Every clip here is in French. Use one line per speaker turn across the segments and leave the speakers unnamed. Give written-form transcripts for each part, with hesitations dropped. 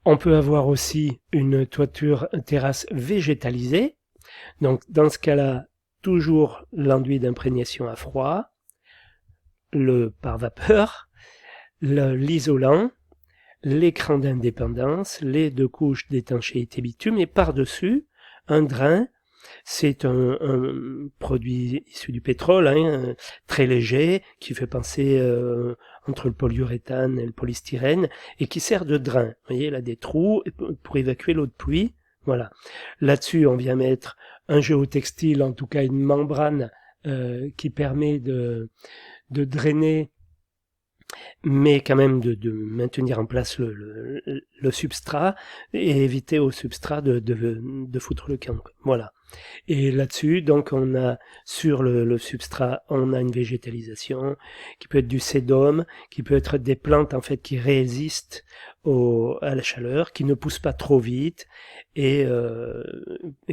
On peut avoir aussi une toiture terrasse végétalisée. Donc dans ce cas-là, toujours l'enduit d'imprégnation à froid, le pare-vapeur, l'isolant, l'écran d'indépendance, les 2 couches d'étanchéité bitume et par-dessus, un drain. C'est un produit issu du pétrole, hein, très léger, qui fait penser entre le polyuréthane et le polystyrène, et qui sert de drain. Vous voyez, il a des trous pour évacuer l'eau de pluie. Voilà. Là-dessus, on vient mettre un géotextile, en tout cas une membrane qui permet de drainer, mais quand même de maintenir en place le substrat et éviter au substrat de foutre le camp. Voilà. Et là-dessus, donc, on a sur le substrat, on a une végétalisation qui peut être du sédum, qui peut être des plantes en fait qui résistent à la chaleur, qui ne poussent pas trop vite et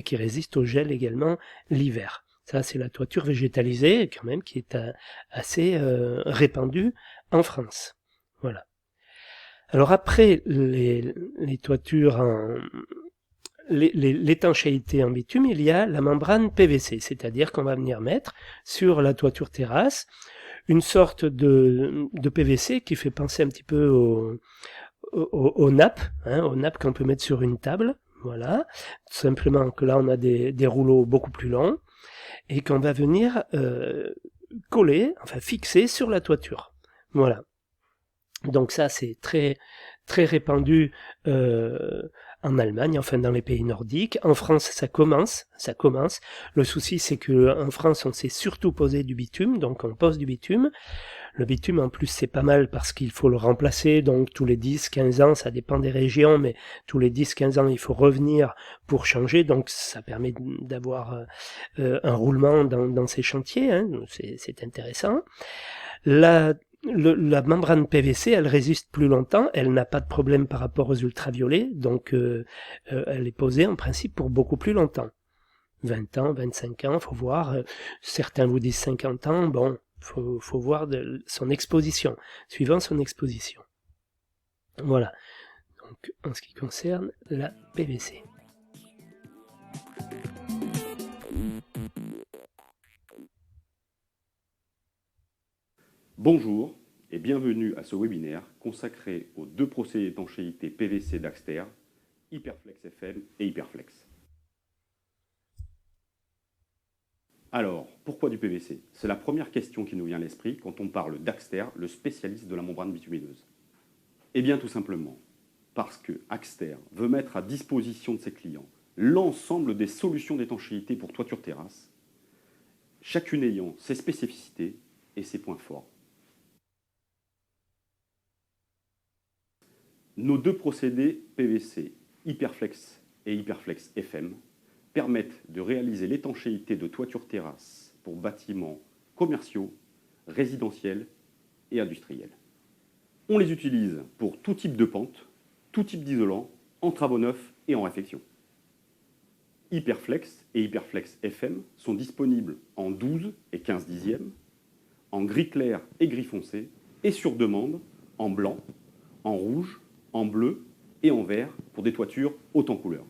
qui résistent au gel également l'hiver. Ça, c'est la toiture végétalisée, quand même, qui est assez répandue en France. Voilà. Alors après les toitures l'étanchéité en bitume, il y a la membrane PVC, c'est-à-dire qu'on va venir mettre sur la toiture terrasse une sorte de PVC qui fait penser un petit peu aux nappes, hein, aux nappes qu'on peut mettre sur une table. Voilà, tout simplement que là on a des rouleaux beaucoup plus longs et qu'on va venir coller, enfin fixer sur la toiture. Voilà. Donc ça c'est très répandu en Allemagne, enfin dans les pays nordiques. En France, ça commence. Le souci, c'est que en France, on s'est surtout posé du bitume, donc on pose du bitume. Le bitume, en plus, c'est pas mal parce qu'il faut le remplacer, donc tous les 10-15 ans, ça dépend des régions, mais tous les 10-15 ans, il faut revenir pour changer, donc ça permet d'avoir un roulement dans ces chantiers, hein, c'est intéressant. La membrane PVC, elle résiste plus longtemps, elle n'a pas de problème par rapport aux ultraviolets, donc elle est posée en principe pour beaucoup plus longtemps. 20 ans, 25 ans, faut voir. Certains vous disent 50 ans, bon, faut voir son exposition, suivant son exposition. Voilà, donc en ce qui concerne la PVC.
Bonjour et bienvenue à ce webinaire consacré aux 2 procédés d'étanchéité PVC d'Axter, Hyperflex FM et Hyperflex. Alors, pourquoi du PVC? C'est la première question qui nous vient à l'esprit quand on parle d'Axter, le spécialiste de la membrane bitumineuse. Eh bien tout simplement parce que Axter veut mettre à disposition de ses clients l'ensemble des solutions d'étanchéité pour toiture terrasse, chacune ayant ses spécificités et ses points forts. Nos 2 procédés PVC, Hyperflex et Hyperflex FM, permettent de réaliser l'étanchéité de toiture terrasse pour bâtiments commerciaux, résidentiels et industriels. On les utilise pour tout type de pente, tout type d'isolant, en travaux neufs et en réfection. Hyperflex et Hyperflex FM sont disponibles en 12 et 15 dixièmes, en gris clair et gris foncé, et sur demande en blanc, en rouge, en bleu et en vert pour des toitures hautes en couleurs.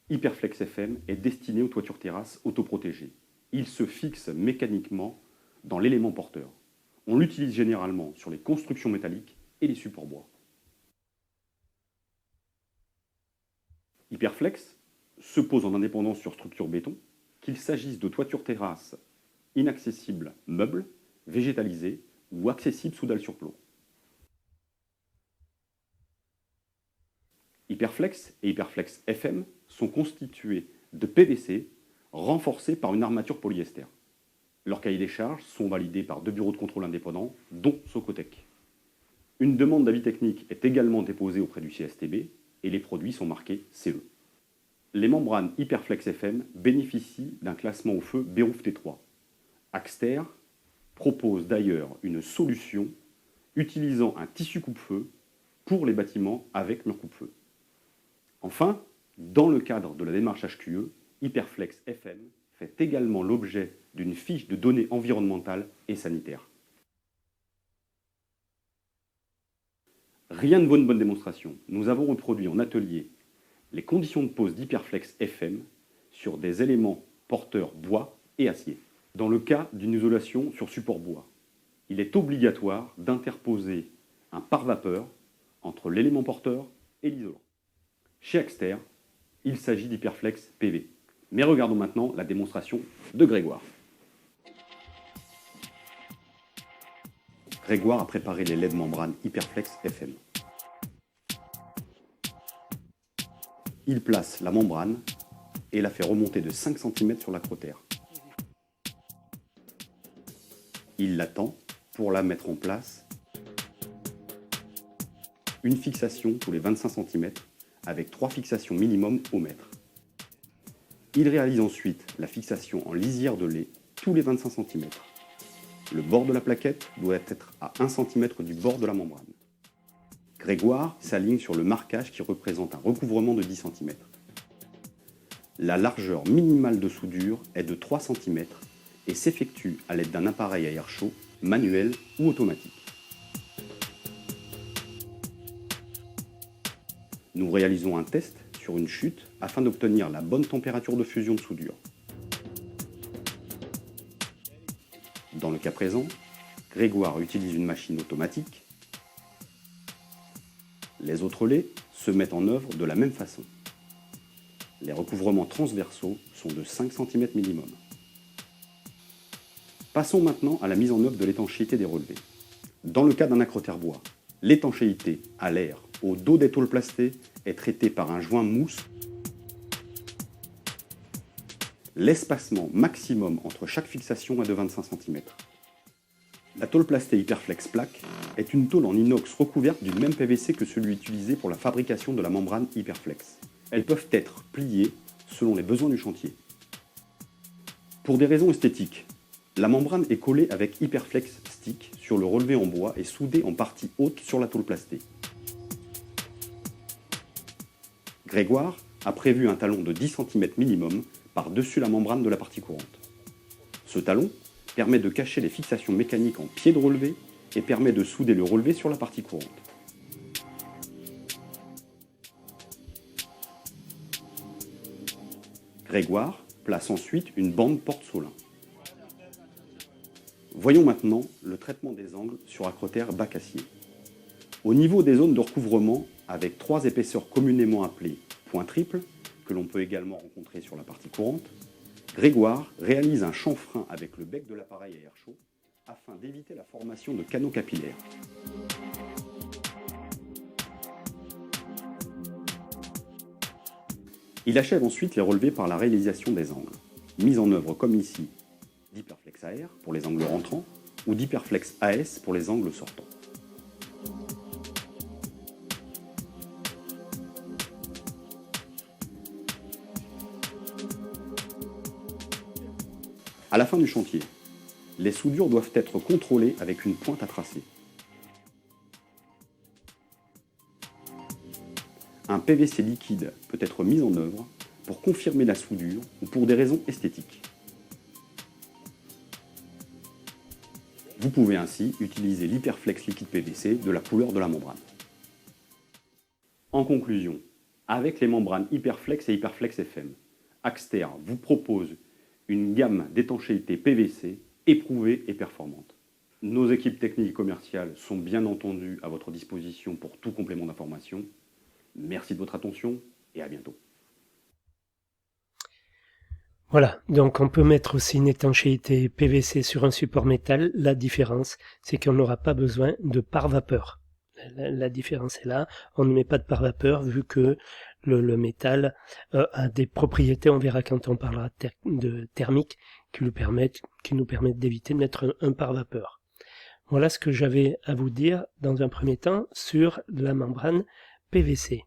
Hyperflex FM est destiné aux toitures terrasses autoprotégées. Il se fixe mécaniquement dans l'élément porteur. On l'utilise généralement sur les constructions métalliques et les supports bois. Hyperflex se pose en indépendance sur structure béton, qu'il s'agisse de toitures terrasses inaccessibles meubles, végétalisées ou accessibles sous dalle sur plomb. Hyperflex et Hyperflex FM sont constitués de PVC renforcés par une armature polyester. Leurs cahiers des charges sont validés par 2 bureaux de contrôle indépendants, dont Socotec. Une demande d'avis technique est également déposée auprès du CSTB et les produits sont marqués CE. Les membranes Hyperflex FM bénéficient d'un classement au feu Béruf T3. Axter propose d'ailleurs une solution utilisant un tissu coupe-feu pour les bâtiments avec mur coupe-feu. Enfin, dans le cadre de la démarche HQE, Hyperflex FM fait également l'objet d'une fiche de données environnementales et sanitaires. Rien ne vaut une bonne démonstration. Nous avons reproduit en atelier les conditions de pose d'Hyperflex FM sur des éléments porteurs bois et acier. Dans le cas d'une isolation sur support bois, il est obligatoire d'interposer un pare-vapeur entre l'élément porteur et l'isolant. Chez Axter, il s'agit d'Hyperflex PV. Mais regardons maintenant la démonstration de Grégoire. Grégoire a préparé les LED membranes Hyperflex FM. Il place la membrane et la fait remonter de 5 cm sur l'acrotère. Il l'attend pour la mettre en place. Une fixation tous les 25 cm avec 3 fixations minimum au mètre. Il réalise ensuite la fixation en lisière de lait tous les 25 cm. Le bord de la plaquette doit être à 1 cm du bord de la membrane. Grégoire s'aligne sur le marquage qui représente un recouvrement de 10 cm. La largeur minimale de soudure est de 3 cm et s'effectue à l'aide d'un appareil à air chaud, manuel ou automatique. Nous réalisons un test sur une chute afin d'obtenir la bonne température de fusion de soudure. Dans le cas présent, Grégoire utilise une machine automatique. Les autres laits se mettent en œuvre de la même façon. Les recouvrements transversaux sont de 5 cm minimum. Passons maintenant à la mise en œuvre de l'étanchéité des relevés. Dans le cas d'un acrotère bois, l'étanchéité à l'air au dos des tôles plastées est traitée par un joint mousse. L'espacement maximum entre chaque fixation est de 25 cm. La tôle plastée Hyperflex Plaque est une tôle en inox recouverte du même PVC que celui utilisé pour la fabrication de la membrane Hyperflex. Elles peuvent être pliées selon les besoins du chantier. Pour des raisons esthétiques, la membrane est collée avec Hyperflex Stick sur le relevé en bois et soudée en partie haute sur la tôle plastée. Grégoire a prévu un talon de 10 cm minimum par-dessus la membrane de la partie courante. Ce talon permet de cacher les fixations mécaniques en pied de relevé et permet de souder le relevé sur la partie courante. Grégoire place ensuite une bande porte-solin. Voyons maintenant le traitement des angles sur acrotère bac acier. Au niveau des zones de recouvrement, avec 3 épaisseurs communément appelées point triple, que l'on peut également rencontrer sur la partie courante, Grégoire réalise un chanfrein avec le bec de l'appareil à air chaud afin d'éviter la formation de canaux capillaires. Il achève ensuite les relevés par la réalisation des angles, mise en œuvre comme ici d'Hyperflex AR pour les angles rentrants ou d'Hyperflex AS pour les angles sortants. À la fin du chantier, les soudures doivent être contrôlées avec une pointe à tracer. Un PVC liquide peut être mis en œuvre pour confirmer la soudure ou pour des raisons esthétiques. Vous pouvez ainsi utiliser l'Hyperflex liquide PVC de la couleur de la membrane. En conclusion, avec les membranes Hyperflex et Hyperflex FM, Axter vous propose une gamme d'étanchéité PVC éprouvée et performante. Nos équipes techniques et commerciales sont bien entendu à votre disposition pour tout complément d'information. Merci de votre attention et à bientôt.
Voilà, donc on peut mettre aussi une étanchéité PVC sur un support métal. La différence, c'est qu'on n'aura pas besoin de pare-vapeur. La différence est là, on ne met pas de pare-vapeur vu que le métal a des propriétés, on verra quand on parlera de thermique, qui nous permettent d'éviter de mettre un pare-vapeur. Voilà ce que j'avais à vous dire dans un premier temps sur la membrane PVC.